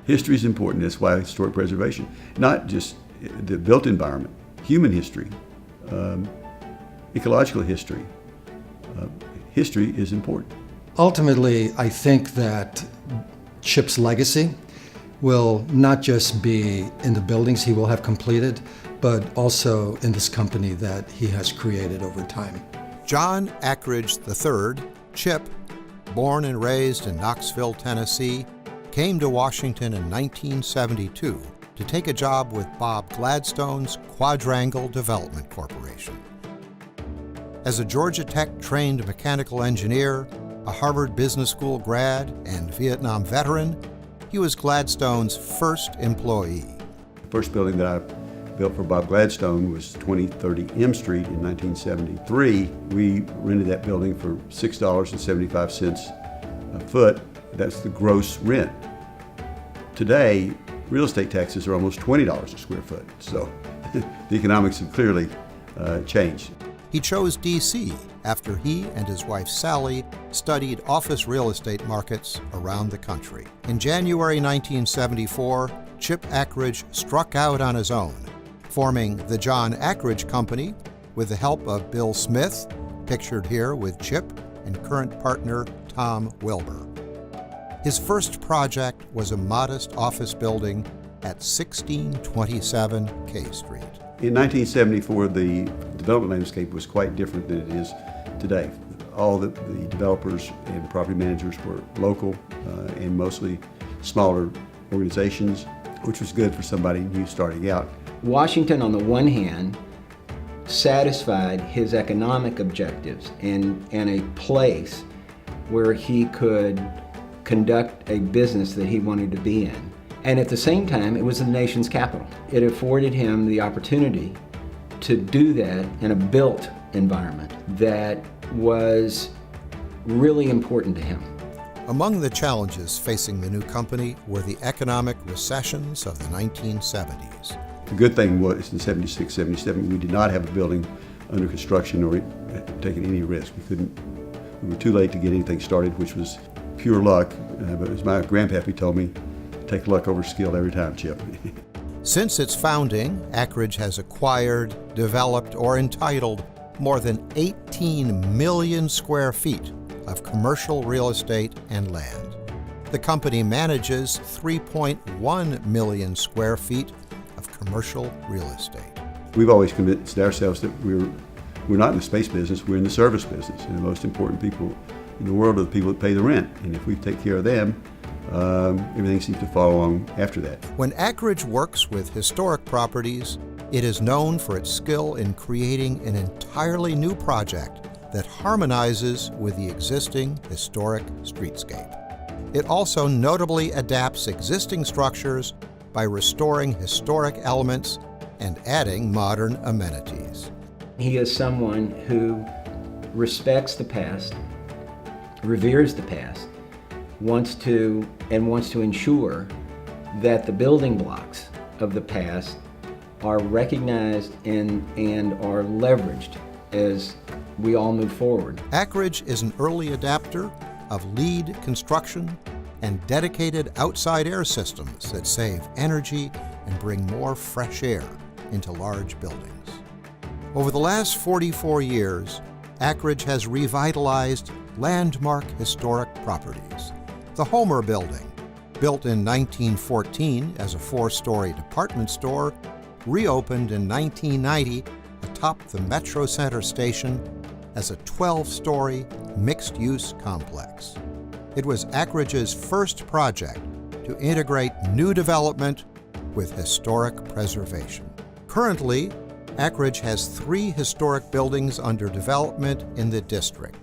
History is important. That's why historic preservation, not just the built environment, human history, ecological history. History is important. Ultimately, I think that Chip's legacy will not just be in the buildings he will have completed, but also in this company that he has created over time. John Akridge III, Chip, born and raised in Knoxville, Tennessee, came to Washington in 1972 to take a job with Bob Gladstone's Quadrangle Development Corporation. As a Georgia Tech-trained mechanical engineer, a Harvard Business School grad, and Vietnam veteran, he was Gladstone's first employee. The first building that I built for Bob Gladstone was 2030 M Street in 1973. We rented that building for $6.75 a foot. That's the gross rent. Today, real estate taxes are almost $20 a square foot. So the economics have clearly changed. He chose D.C. after he and his wife Sally studied office real estate markets around the country. In January 1974, Chip Akridge struck out on his own, forming the John Akridge Company with the help of Bill Smith, pictured here with Chip, and current partner Tom Wilbur. His first project was a modest office building at 1627 K Street. In 1974, the development landscape was quite different than it is today. All the developers and property managers were local and mostly smaller organizations, which was good for somebody new starting out. Washington, on the one hand, satisfied his economic objectives and a place where he could conduct a business that he wanted to be in. And at the same time, it was the nation's capital. It afforded him the opportunity to do that in a built environment that was really important to him. Among the challenges facing the new company were the economic recessions of the 1970s. The good thing was in 76, 77, we did not have a building under construction or taking any risk. We were too late to get anything started, which was pure luck. But as my grandpappy told me, take luck over skill every time, Chip. Since its founding, Akridge has acquired, developed, or entitled more than 18 million square feet of commercial real estate and land. The company manages 3.1 million square feet of commercial real estate. We've always convinced ourselves that we're not in the space business, we're in the service business. And the most important people in the world are the people that pay the rent. And if we take care of them, everything seems to follow along after that. When Akridge works with historic properties, it is known for its skill in creating an entirely new project that harmonizes with the existing historic streetscape. It also notably adapts existing structures by restoring historic elements and adding modern amenities. He is someone who respects the past, reveres the past, wants to ensure that the building blocks of the past are recognized and are leveraged as we all move forward. Akridge is an early adapter of LEED construction and dedicated outside air systems that save energy and bring more fresh air into large buildings. Over the last 44 years, Akridge has revitalized landmark historic properties. The Homer Building, built in 1914 as a 4-story department store, reopened in 1990 atop the Metro Center station as a 12-story mixed-use complex. It was Akridge's first project to integrate new development with historic preservation. Currently, Akridge has 3 historic buildings under development in the district.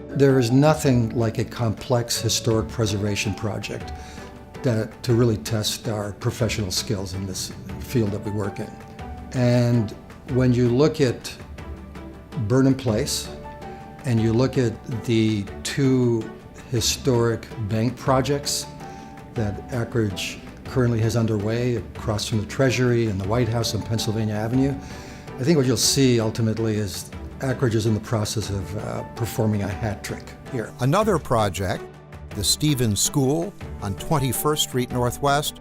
There is nothing like a complex historic preservation project to really test our professional skills in this field that we work in. And when you look at Burnham Place and you look at the 2 historic bank projects that Akridge currently has underway across from the Treasury and the White House on Pennsylvania Avenue, I think what you'll see ultimately is Akridge is in the process of performing a hat trick here. Another project, the Stevens School on 21st Street Northwest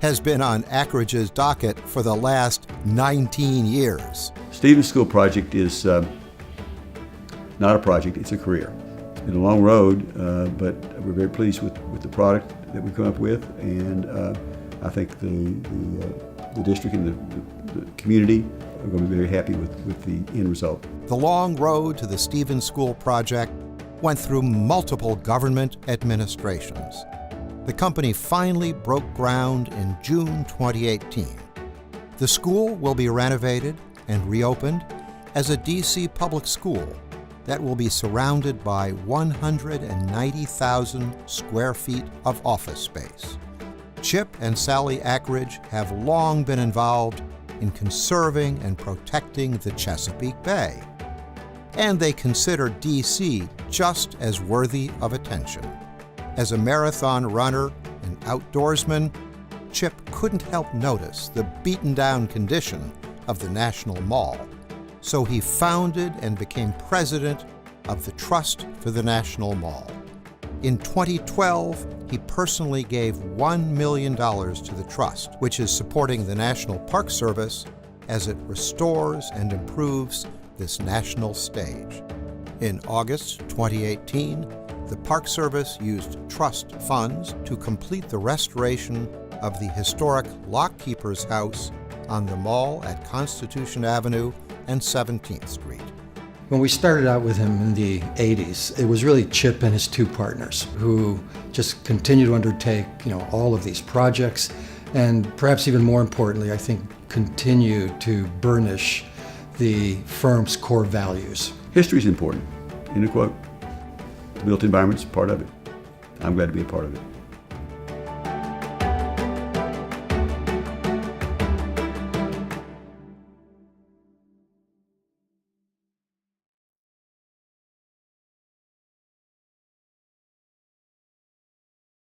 has been on Akridge's docket for the last 19 years. Stevens School project is not a project, it's a career. It's been a long road, but we're very pleased with the product that we've come up with, and I think the district and the community are going to be very happy with the end result. The long road to the Stevens School project went through multiple government administrations. The company finally broke ground in June 2018. The school will be renovated and reopened as a DC public school that will be surrounded by 190,000 square feet of office space. Chip and Sally Akridge have long been involved in conserving and protecting the Chesapeake Bay, and they consider DC just as worthy of attention. As a marathon runner and outdoorsman, Chip couldn't help notice the beaten-down condition of the National Mall, so he founded and became president of the Trust for the National Mall. In 2012, he personally gave $1 million to the Trust, which is supporting the National Park Service as it restores and improves this national stage. In August 2018, the Park Service used trust funds to complete the restoration of the historic Lockkeeper's House on the mall at Constitution Avenue and 17th Street. When we started out with him in the 80s, it was really Chip and his two partners who just continued to undertake, all of these projects, and perhaps even more importantly, I think, continue to burnish the firm's core values. History is important. End of quote. The built environment is part of it. I'm glad to be a part of it.